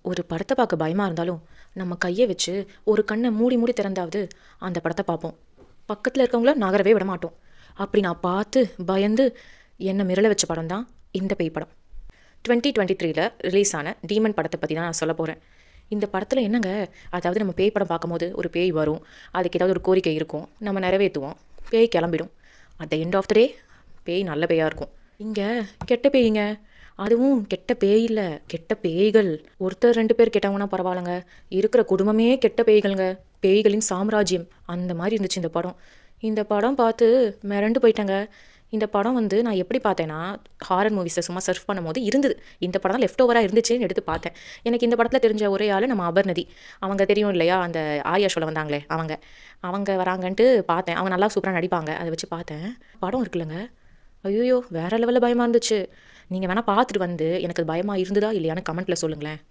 ஒரு படத்தை பார்க்க பயமாக இருந்தாலும் நம்ம கையை வச்சு ஒரு கண்ணை மூடி மூடி திறந்தாவது அந்த படத்தை பார்ப்போம். பக்கத்தில் இருக்கவங்கள நகரவே விட மாட்டோம். அப்படி நான் பார்த்து பயந்து என்னை மிரள வச்ச படம் தான் இந்த பேய் படம். 2023 ரிலீஸ் ஆன டீமன் படத்தை பற்றி தான் நான் சொல்ல போகிறேன். இந்த படத்தில் என்னங்க, அதாவது நம்ம பேய் படம் பார்க்கும்போது ஒரு பேய் வரும், அதுக்கு ஏதாவது ஒரு கோரிக்கை இருக்கும், நம்ம நிறைவேற்றுவோம், பேய் கிளம்பிடும். At the end of the day பேய் நல்ல பேயாக இருக்கும். இங்கே கெட்ட பேய்ங்க, அதுவும் கெட்ட பேய் இல்லை, கெட்ட பேய்கள். ஒருத்தர் 2 பேர் கெட்டவங்கன்னா பரவாயில்லைங்க, இருக்கிற குடும்பமே கெட்ட பேய்கள்ங்க, பேய்களின் சாம்ராஜ்யம். அந்த மாதிரி இருந்துச்சு இந்த படம். இந்த படம் பார்த்து மிரண்டு போயிட்டேங்க. இந்த படம் நான் எப்படி பார்த்தேன்னா, ஹாரர் மூவிஸை சும்மா சர்ச் பண்ணும்போது இருந்தது. இந்த படம் தான் லெஃப்ட் ஓவராக இருந்துச்சுன்னு எடுத்து பார்த்தேன். எனக்கு இந்த படத்தில் தெரிஞ்ச ஒரே ஆள் நம்ம அபர்ணதி. அவங்க தெரியும் இல்லையா, அந்த ஆயா ஷோவில் வந்தாங்களே அவங்க வராங்கன்ட்டு பார்த்தேன். அவங்க நல்லா சூப்பராக நடிப்பாங்க, அதை வச்சு பார்த்தேன். படம் இருக்குல்லங்க, ஐயோ வேற லெவலில் பயமாக இருந்துச்சு. நீங்கள் வேணால் பார்த்துட்டு எனக்கு அது பயமாக இருந்ததா இல்லையான்னு கமெண்ட்டில் சொல்லுங்களேன்.